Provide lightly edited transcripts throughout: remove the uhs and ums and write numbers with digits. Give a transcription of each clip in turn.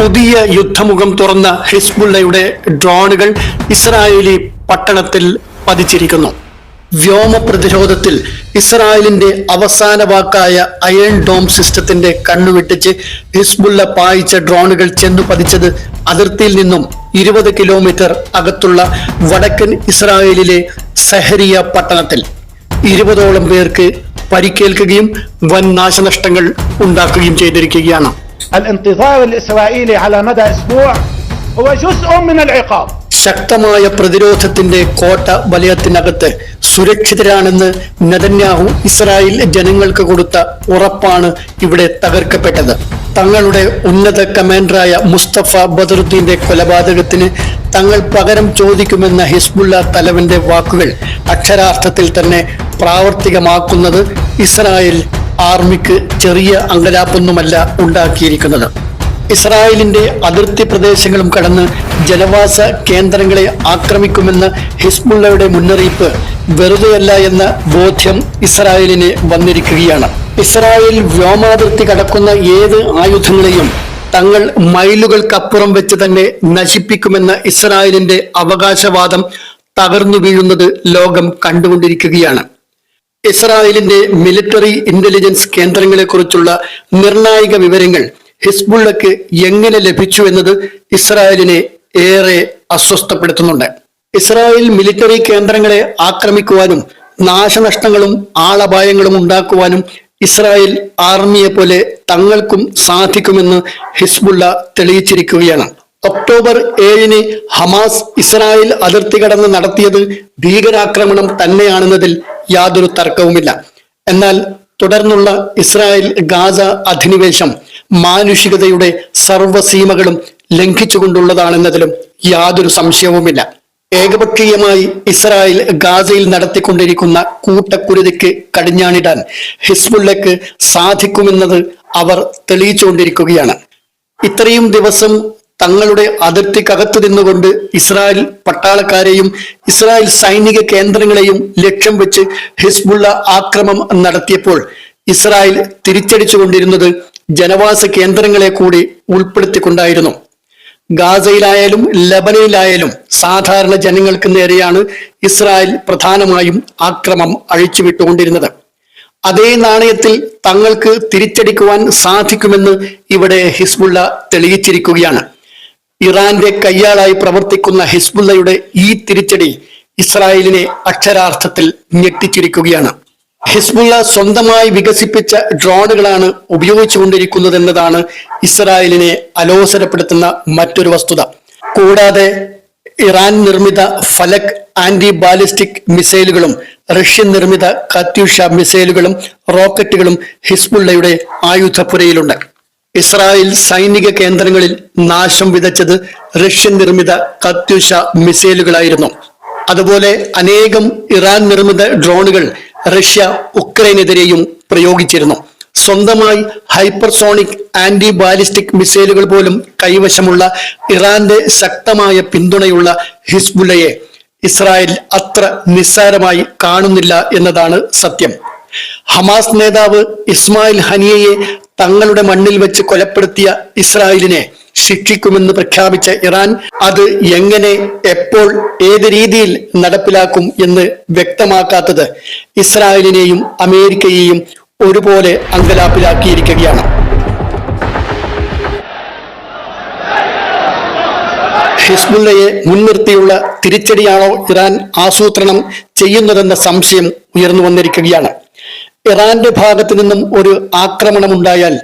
പുതിയ യുദ്ധമുഖം തുറന്ന ഹിസ്ബുള്ളയുടെ ഡ്രോണുകൾ ഇസ്രായേലി പട്ടണത്തിൽ പതിച്ചിരിക്കുന്നു. വ്യോമ പ്രതിരോധത്തിൽ ഇസ്രായേലിന്റെ അവസാന വാക്കായ അയൺ ഡോം സിസ്റ്റത്തിന്റെ കണ്ണുവെട്ടിച്ച് ഹിസ്ബുള്ള പായിച്ച ഡ്രോണുകൾ ചെന്നു പതിച്ചത് അതിർത്തിയിൽ നിന്നും 20 കിലോമീറ്റർ അകത്തുള്ള വടക്കൻ ഇസ്രായേലിലെ സഹരിയ പട്ടണത്തിൽ 20ഓളം പേർക്ക് പരിക്കേൽക്കുകയും വൻ നാശനഷ്ടങ്ങൾ ഉണ്ടാക്കുകയും ചെയ്തിരിക്കുകയാണ്. الانتظار الإسرائيلي على مدى أسبوع هو جزء من العقاب. ശക്തമായ പ്രതിരോധത്തിന്റെ കോട്ട വലയത്തിനകത്ത് സുരക്ഷിതരാണെന്ന് നെതന്യാഹു ഇസ്രായേൽ ജനങ്ങൾക്ക് കൊടുത്ത ഉറപ്പാണ് ഇവിടെ തകർക്കപ്പെട്ടത്. തങ്ങളുടെ ഉന്നത കമാൻഡറായ മുസ്തഫ ബദറുദ്ദീന്റെ കൊലപാതകത്തിന് തങ്ങൾ പകരം ചോദിക്കുമെന്ന ഹിസ്ബുള്ള തലവന്റെ വാക്കുകൾ അക്ഷരാർത്ഥത്തിൽ തന്നെ പ്രാവർത്തികമാക്കുന്നത് ഇസ്രായേൽ ആർമിക്ക് ചെറിയ അങ്കലാപ്പൊന്നുമല്ല ഉണ്ടാക്കിയിരിക്കുന്നത്. ഇസ്രായേലിന്റെ അതിർത്തി പ്രദേശങ്ങളും കടന്ന് ജനവാസ കേന്ദ്രങ്ങളെ ആക്രമിക്കുമെന്ന ഹിസ്ബുള്ളയുടെ മുന്നറിയിപ്പ് വെറുതെയല്ല എന്ന ബോധ്യം ഇസ്രായേലിന് വന്നിരിക്കുകയാണ്. ഇസ്രായേൽ വ്യോമാതിർത്തി കടക്കുന്ന ഏത് ആയുധങ്ങളെയും തങ്ങൾ മൈലുകൾക്കപ്പുറം വെച്ച് തന്നെ നശിപ്പിക്കുമെന്ന ഇസ്രായേലിന്റെ അവകാശവാദം തകർന്നു വീഴുന്നത് ലോകം കണ്ടുകൊണ്ടിരിക്കുകയാണ്. ഇസ്രായേലിന്റെ മിലിറ്ററി ഇന്റലിജൻസ് കേന്ദ്രങ്ങളെ കുറിച്ചുള്ള നിർണായക വിവരങ്ങൾ ഹിസ്ബുള്ളക്ക് എങ്ങനെ ലഭിച്ചു എന്നത് ഇസ്രായേലിനെ ഏറെ അസ്വസ്ഥപ്പെടുത്തുന്നുണ്ട്. ഇസ്രായേൽ മിലിറ്ററി കേന്ദ്രങ്ങളെ ആക്രമിക്കുവാനും നാശനഷ്ടങ്ങളും ആളപായങ്ങളും ഉണ്ടാക്കുവാനും ഇസ്രായേൽ ആർമിയെ പോലെ തങ്ങൾക്കും സാധിക്കുമെന്ന് ഹിസ്ബുള്ള തെളിയിച്ചിരിക്കുകയാണ്. ഒക്ടോബർ 7 ഹമാസ് ഇസ്രായേൽ അതിർത്തി കടന്ന് നടത്തിയത് ഭീകരാക്രമണം തന്നെയാണെന്നതിൽ യാതൊരു തർക്കവുമില്ല. എന്നാൽ തുടർന്നുള്ള ഇസ്രായേൽ ഗാസ അധിനിവേശം മാനുഷികതയുടെ സർവ്വസീമകളും ലംഘിച്ചുകൊണ്ടുള്ളതാണെന്നതിലും യാതൊരു സംശയവുമില്ല. ഏകപക്ഷീയമായി ഇസ്രായേൽ ഗാസയിൽ നടത്തിക്കൊണ്ടിരിക്കുന്ന കൂട്ടക്കുരുതിക്ക് കടിഞ്ഞാണിടാൻ ഹിസ്ബുള്ളക്ക് സാധിക്കുമെന്നത് അവർ തെളിയിച്ചുകൊണ്ടിരിക്കുകയാണ്. ഇത്രയും ദിവസം തങ്ങളുടെ അതിർത്തിക്കകത്ത് നിന്നുകൊണ്ട് ഇസ്രായേൽ പട്ടാളക്കാരെയും ഇസ്രായേൽ സൈനിക കേന്ദ്രങ്ങളെയും ലക്ഷ്യം വെച്ച് ഹിസ്ബുള്ള ആക്രമണം നടത്തിയപ്പോൾ ഇസ്രായേൽ തിരിച്ചടിച്ചുകൊണ്ടിരുന്നത് ജനവാസ കേന്ദ്രങ്ങളെ കൂടി ഉൾപ്പെടുത്തിക്കൊണ്ടായിരുന്നു. ഗാസയിലായാലും ലബനനിലായാലും സാധാരണ ജനങ്ങൾക്ക് നേരെയാണ് ഇസ്രായേൽ പ്രധാനമായും ആക്രമണം അഴിച്ചുവിട്ടുകൊണ്ടിരുന്നത്. അതേ നാണയത്തിൽ തങ്ങൾക്ക് തിരിച്ചടിക്കുവാൻ സാധിക്കുമെന്ന് ഇവിടെ ഹിസ്ബുള്ള തെളിയിച്ചിരിക്കുകയാണ്. ഇറാന്റെ കയ്യാളായി പ്രവർത്തിക്കുന്ന ഹിസ്ബുള്ളയുടെ ഈ തിരിച്ചടി ഇസ്രായേലിനെ അക്ഷരാർത്ഥത്തിൽ ഞെട്ടിച്ചിരിക്കുകയാണ്. ഹിസ്ബുള്ള സ്വന്തമായി വികസിപ്പിച്ച ഡ്രോണുകളാണ് ഉപയോഗിച്ചുകൊണ്ടിരിക്കുന്നതെന്നതാണ് ഇസ്രായേലിനെ അലോസരപ്പെടുത്തുന്ന മറ്റൊരു വസ്തുത. കൂടാതെ ഇറാൻ നിർമ്മിത ഫലക് ആന്റി ബാലിസ്റ്റിക് മിസൈലുകളും റഷ്യൻ നിർമ്മിത കത്യൂഷ മിസൈലുകളും റോക്കറ്റുകളും ഹിസ്ബുള്ളയുടെ ആയുധപ്പുരയിലുണ്ട്. ഇസ്രായേൽ സൈനിക കേന്ദ്രങ്ങളിൽ നാശം വിതച്ചത് റഷ്യൻ നിർമ്മിത കത്യൂഷ മിസൈലുകളായിരുന്നു. അതുപോലെ അനേകം ഇറാൻ നിർമ്മിത ഡ്രോണുകൾ റഷ്യ ഉക്രൈനെതിരെയും പ്രയോഗിച്ചിരുന്നു. സ്വന്തമായി ഹൈപ്പർസോണിക് ആന്റി ബാലിസ്റ്റിക് മിസൈലുകൾ പോലും കൈവശമുള്ള ഇറാന്റെ ശക്തമായ പിന്തുണയുള്ള ഹിസ്ബുള്ളയെ ഇസ്രായേൽ അത്ര നിസ്സാരമായി കാണുന്നില്ല എന്നതാണ് സത്യം. ഹമാസ് നേതാവ് ഇസ്മായിൽ ഹനിയയെ തങ്ങളുടെ മണ്ണിൽ വെച്ച് കൊലപ്പെടുത്തിയ ഇസ്രായേലിനെ ശിക്ഷിക്കുമെന്ന് പ്രഖ്യാപിച്ച ഇറാൻ അത് എങ്ങനെ, എപ്പോൾ, ഏത് രീതിയിൽ നടപ്പിലാക്കും എന്ന് വ്യക്തമാക്കാത്തത് ഇസ്രായേലിനെയും അമേരിക്കയെയും ഒരുപോലെ അങ്കലാപ്പിലാക്കിയിരിക്കുകയാണ്. ഹിസ്ബുള്ളയെ മുൻനിർത്തിയുള്ള തിരിച്ചടിയാണോ ഇറാൻ ആസൂത്രണം ചെയ്യുന്നതെന്ന സംശയം ഉയർന്നു വന്നിരിക്കുകയാണ്. ഇറാന്റെ ഭാഗത്തു നിന്നും ഒരു ആക്രമണമുണ്ടായാൽ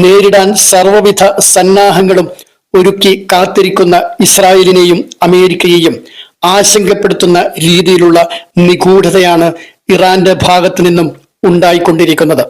നേരിടാൻ സർവ്വവിധ സന്നാഹങ്ങളും ഒരുക്കി കാത്തിരിക്കുന്ന ഇസ്രായേലിനെയും അമേരിക്കയെയും ആശങ്കപ്പെടുത്തുന്ന രീതിയിലുള്ള നിഗൂഢതയാണ് ഇറാന്റെ ഭാഗത്തു നിന്നും ഉണ്ടായിക്കൊണ്ടിരിക്കുന്നത്.